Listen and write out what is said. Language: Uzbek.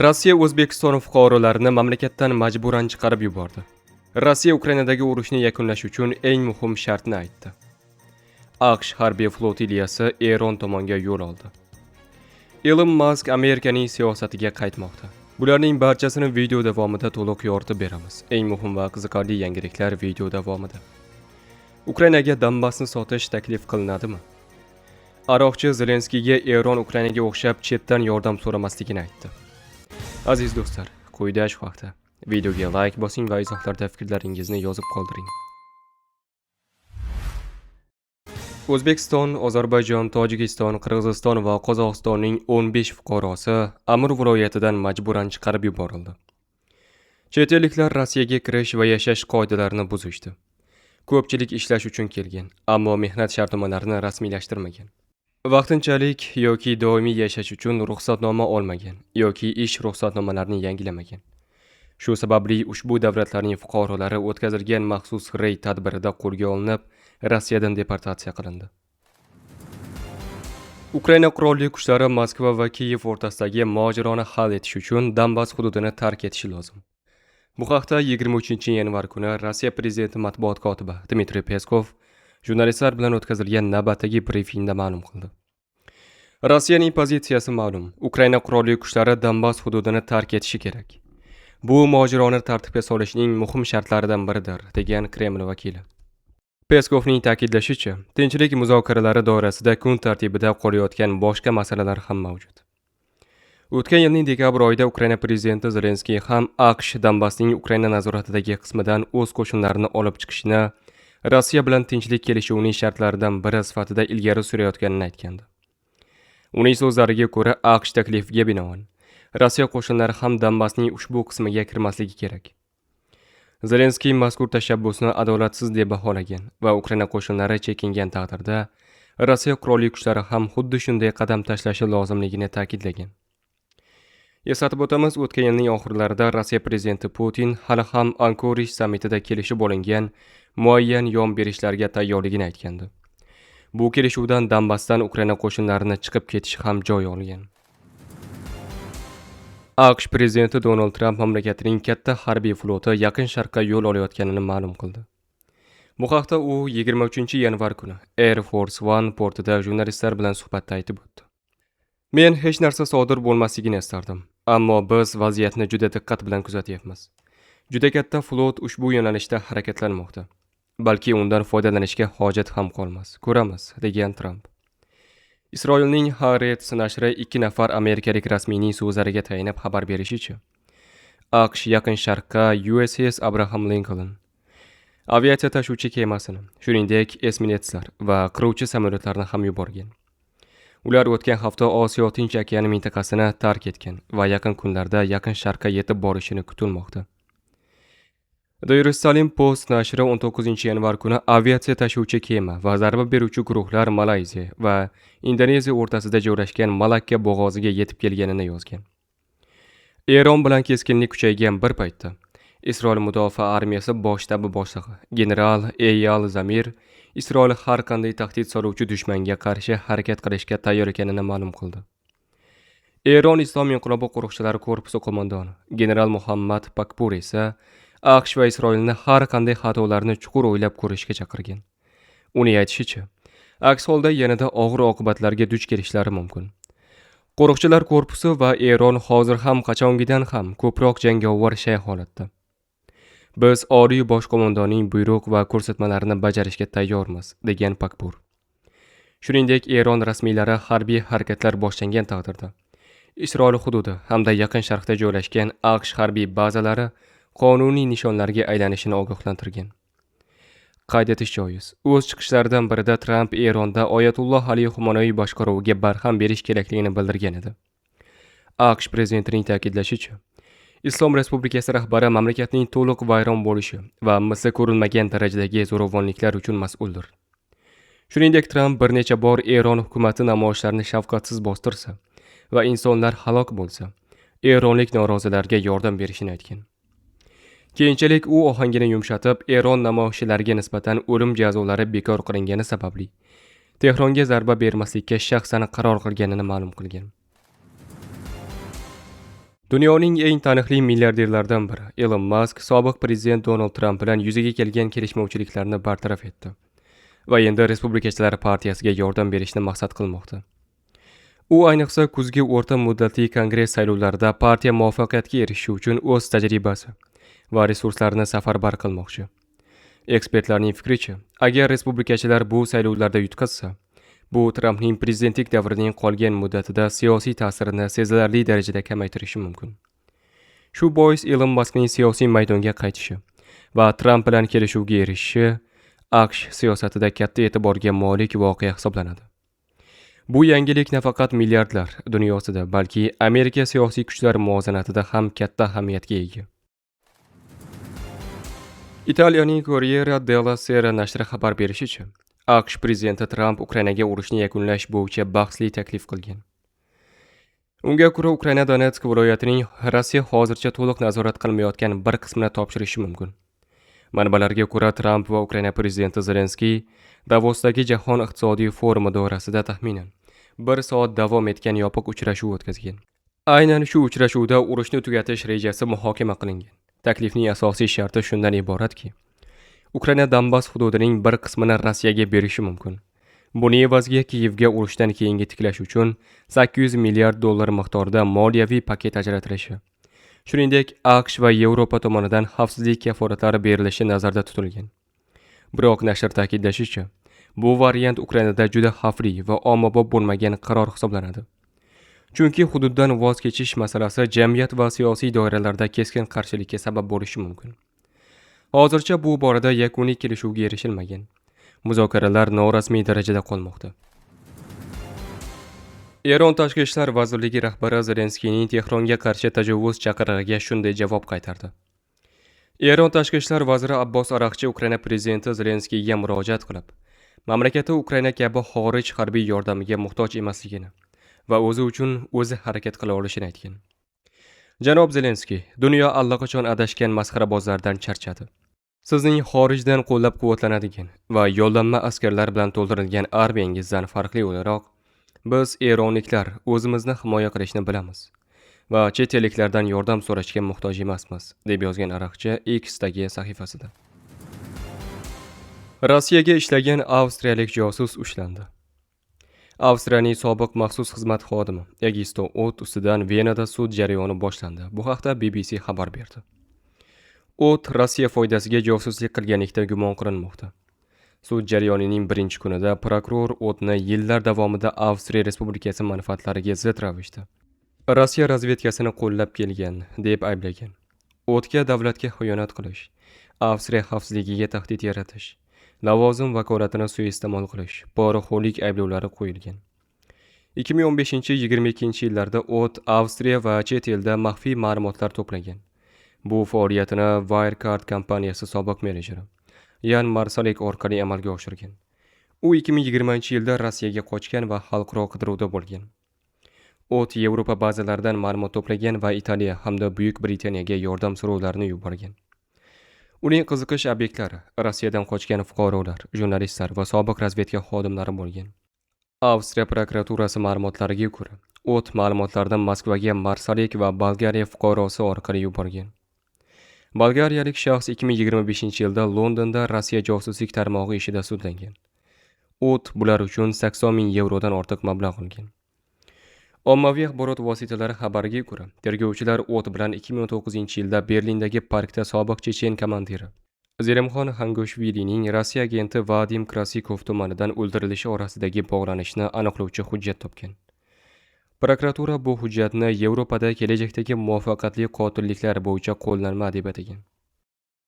Rossiya O'zbekiston fuqarolarini mamlakatdan majburan chiqarib yubordi. Rossiya Ukrainadagi urushni yakunlash uchun eng muhim shartni aytdi. AQSh harbiy flotiliyasi Eron tomonga yo'l oldi. Elon Musk Amerikaning siyosatiga qaytmoqda. Bularning barchasini video davomida to'liq yoritib beramiz. Eng muhim va qiziqarli yangiliklar video davomida. Ukrainaga Donbassni sotish taklif qilinadimi? Aroqchi Zelenskiyga Eron Ukrainaga o'xshab chetdan yordam so'ramasligini aytdi. Aziz do'stlar, quyida shu haqda. Videoga like bosing va izohlarda fikrlaringizni yozib qoldiring. O'zbekiston, Ozarbayjon, Tojikiston, Qirg'iziston va Qozog'istonning 15 fuqarosi Amur viloyatidan majburan chiqarib yuborildi. Chet elliklar Rossiyaga kirish va yashash qoidalarini buzishdi. Ko'pchilik ishlash uchun kelgan, ammo mehnat shartnomalarini rasmiylashtirmagan. Vaqtinchalik yoki doimiy yashash uchun ruxsatnoma olmagan yoki ish ruxsatnomalarini yangilamagan. Shu sababli ushbu davlatlarning fuqarolari o'tkazilgan maxsus reyd tadbirida qo'lga olinib, Rossiyadan deportatsiya qilindi. Ukraina qurolli kuchlari Moskva va Kiyev o'rtasidagi mojaroni hal etish uchun Donbass hududini tark etishi lozim. Bu haqda 23-yanvar kuni Rossiya prezidenti matbuot kotibi Dmitriy Peskov jurnalistlar bilan o'tkazilgan navbatdagi brifingda ma'lum qildi. Rossiyaning pozitsiyasi ma'lum. Ukraina qurolli kuchlari Donbass hududini tark etishi kerak. Bu mojaroni tartibga solishning muhim shartlaridan biridir, degan Kreml vakili. Peskovning ta'kidlashicha, tinchlik muzokaralari doirasida kun tartibida qo'yayotgan boshqa masalalar ham mavjud. O'tgan yilning dekabr oyida Ukraina prezidenti Zelenskiy ham AQSh Donbassning Ukraina nazoratidagi qismidan o'z qo'shinlarini olib chiqishni Rossiya bilan tinchlik kelishuvining shartlaridan biri sifatida ilgari surayotganini aytgandi. Uning so'zlariga ko'ra, AQSh taklifiga binoan Rossiya qo'shinlari ham Donbassning ushbu qismiga kirmasligi kerak. Zelenskiy mazkur tashabbusni adolatsiz deb baholagan va Ukraina qo'shinlari chekingan taqdirda Rossiya qurolli kuchlari ham xuddi shunday qadam tashlashi lozimligini ta'kidlagan. Eslatib o'tamiz, o'tgan yilning oxirlarida Rossiya prezidenti Putin hali ham Ankorish sammitida kelishib olingan muayyan yon berishlarga tayyorligini aytgandi. Bu kelishuvdan Donbassdan Ukraina qo'shinlarini chiqib ketishi ham joy olgan. AQSh prezidenti Donald Trump mamlakatining katta harbiy floti Yaqin Sharqqa yo'l olayotganini ma'lum qildi. Bu haqda u 23-yanvar kuni Air Force One portida jurnalistlar bilan suhbatda aytib o'tdi. Men hech narsa sodir bo'lmasligini istardim, ammo biz vaziyatni juda diqqat bilan kuzatyapmiz. Juda katta flot ushbu yo'nalishda harakatlanmoqda. Balki undan foydalanishga hojat ham qolmas. Ko'ramiz, degan Trump. Isroilning Haaretz nashri 2 nafar amerikalik rasmiyning so'zlariga tayanib xabar berishicha, AQSh Yaqin Sharqqa USS Abraham Lincoln aviatsiya tashuvchi kemasini, shuningdek esminetslar va qiruvchi samolyotlarni ham yuborgan. Ular o'tgan hafta Osiyo Tinch okeani mintaqasini tark etgan va yaqin kunlarda Yaqin Sharqqa yetib borishini kutilmoqda. The Jerusalem Post nashri 19-yanvar kuni aviatsiya tashuvchi kema va zarba beruvchi guruhlar Malayziya va Indoneziya o'rtasida joylashgan Malakka bo'g'oziga yetib kelganini yozgan. Eron bilan keskinlik kuchaygan bir paytda Isroil mudofaa armiyasi bosh shtabi boshlig'i general Eyal Zamir Isroil har qanday tahdid soluvchi dushmanga qarshi harakat qilishga tayyor ekanini ma'lum qildi. Eron Islom inqilobi qo'riqchilari korpusi qo'mondoni general Muhammad Pakpur esa AQSh va Isroilni har qanday xatolarni chuqur o'ylab ko'rishga chaqirgan. Uning aytishicha, aks holda yanada og'ir oqibatlarga duch kelishlari mumkin. Qo'riqchilar korpusi va Eron hozir ham qachongidan ham ko'proq jangovar shay holatda. Biz oliy bosh qo'mondonning buyruq va ko'rsatmalarini bajarishga tayyormiz, degan Pakpur. Shuningdek, Eron rasmiylari harbiy harakatlar boshlangan taqdirda Isroil hududi hamda Yaqin Sharqda joylashgan AQSh harbiy bazalari qonuniy nishonlarga aylanishini ogohlantirgan. Qayd etish joiz, o'z chiqishlaridan birida Trump Eronda Oyatulloh Ali Xumonoy boshqaruviga barham berish kerakligini bildirgan edi. AQSh prezidentining ta'kidlashicha, Islom Respublikasi rahbari mamlakatning to'liq vayron bo'lishi va misli ko'rilmagan darajadagi zo'ravonliklar uchun mas'uldir. Shuningdek, Trump bir necha bor Eron hukumati namoyishlarni shafqatsiz bostirsa va insonlar halok bo'lsa, eronlik norozilarga yordam berishini aytgan. Keyinchalik u ohangini yumshatib, Eron namoyishchilariga nisbatan o'lim jazolari bekor qilingani sababli Tehronga zarba bermaslikka shaxsan qaror qilganini ma'lum qilgan. Dunyoning eng taniqli milliarderlaridan biri Elon Musk sobiq prezident Donald Trump bilan yuzaga kelgan kelishmovchiliklarni bartaraf etdi va endi Respublikachilar partiyasiga yordam berishni maqsad qilmoqda. U ayniqsa kuzgi o'rta muddatli kongress saylovlarida partiya muvaffaqiyatga erishishi uchun o'z tajribasi va resurslarini safarbar qilmoqchi. Ekspertlarning fikricha, agar respublikachilar bu saylovlarda yutqazsa, bu Trampning prezidentlik davrining qolgan muddatida siyosiy ta'sirini sezilarli darajada kamaytirishi mumkin. Shu bois Elon Muskning siyosiy maydonga qaytishi va Tramp bilan kelishuvga erishishi AQSh siyosatida katta e'tiborga molik voqea hisoblanadi. Bu yangilik nafaqat milliardlar dunyosida, balki Amerika siyosiy kuchlar muvozanatida ham katta ahamiyatga ega. Italiyaning Corriere della Sera nashri xabar berishicha, AQSh prezidenti Tramp Ukrainaga urushni yakunlash bo'yicha bahsli taklif qilgan. Unga ko'ra, Ukraina Donetsk viloyatining Rossiya hozircha to'liq nazorat qilmayotgan bir qismini topshirishi mumkin. Manbalarga ko'ra, Tramp va Ukraina prezidenti Zelenskiy Davosdagi Jahon iqtisodiy forumi doirasida taxminan 1 soat davom etgan yopiq uchrashuv o'tkazgan. Aynan shu uchrashuvda urushni tugatish rejasi muhokama qilingan. Taklifning asosiy sharti shundan iboratki, Ukraina Donbass hududining bir qismini Rossiyaga berishi mumkin. Buning evaziga Kiyevga urushdan keyingi tiklash uchun $800 milliard miqdorida moliyaviy paket ajratilishi, shuningdek AQSh va Yevropa tomonidan xavfsizlik kafolatlari berilishi nazarda tutilgan. Biroq nashr ta'kidlashicha, bu variant Ukrainada juda xavfli va ommabop bo'lmagan qaror hisoblanadi. Chunki hududdan voz kechish masalasi jamiyat va siyosiy doiralarda keskin qarshilikka sabab bo'lishi mumkin. Hozircha bu borada yakuniy kelishuvga erishilmagan. Muzokaralar norasmiy darajada qolmoqda. Eron Tashqi ishlar vazirligi rahbari Zelenskiyning Tehronga qarshi tajovuz chaqirig'iga shunday javob qaytardi. Eron Tashqi ishlar vaziri Abbos Araqchi Ukraina prezidenti Zelenskiyga murojaat qilib, mamlakati Ukraina kabi xorij harbiy yordamiga muhtoj emasligini va o'zi uchun o'zi harakat qila olishini aytgan. Janob Zelenskiy, dunyo allaqachon adashgan masxarabozlardan charchadi. Sizning xorijdan qo'llab-quvvatlanadigan va yollanma askarlar bilan to'ldirilgan armiyangizdan farqli o'laroq, biz eronliklar o'zimizni himoya qilishni bilamiz va chet elliklardan yordam so'rashga muhtoj emasmiz, deb yozgan Araqchi X'dagi sahifasida. Rossiyaga ishlagan avstriyalik josus ushlandi. Avstriyaning sobiq maxsus xizmat xodimi Egisto O't ustidan Venada sud jarayoni boshlandi. Bu haqda BBC xabar berdi. O't Rossiya foydasiga josuslik qilganlikda gumon qilinmoqda. Sud jarayonining birinchi kunida prokuror O'tni yillar davomida Avstriya Respublikasi manfaatlariga zid ravishda Rossiya razvedkasini qo'llab kelgan deb ayblagan. O'tga davlatga xiyonat qilish, Avstriya xavfsizligiga tahdid yaratish, lavozim vakolatini suiiste'mol qilish, poraxo'rlik ayblovlari qo'yilgan. 2015-22 yillarda O't Avstriya va chet elda maxfiy ma'lumotlar to'plagan. Bu faoliyatini Wirecard kompaniyasi sobiq menejeri Yan Marsalek orqali amalga oshirgan. U 2020-yilda Rossiyaga qochgan va xalqaro qidiruvda bo'lgan. O't Yevropa bazalaridan ma'lumot to'plagan va Italiya hamda Buyuk Britaniyaga yordam so'rovlarini yuborgan. Uning qiziqish obyektlari Rossiyadan qochgan fuqarolar, jurnalistlar va sobiq razvedka xodimlari bo'lgan. Avstriya prokuraturasi ma'lumotlariga ko'ra, O't ma'lumotlarni Moskvaga Marsalek va Bolgariya fuqarosi orqali yuborgan. Bolgariyalik shaxs 2025-yilda Londonda Rossiya josuslik tarmog'i ishida sudlangan. O't bular uchun 80 ming yevrodan ortiq mablag' olgan. Ommaviy axborot vositalari xabariga ko'ra, tergovchilar O't bilan 2009-yilda Berlindagi parkda sobiq chechen komandiri Zelimxon Xangoshvilining Rossiya agenti Vadim Krasikov tomonidan o'ldirilishi orasidagi bog'lanishni aniqlovchi hujjat topgan. Prokuratura bu hujjatni Yevropada kelajakdagi muvaffaqiyatli qotilliklar bo'yicha qo'llanma deb atagan.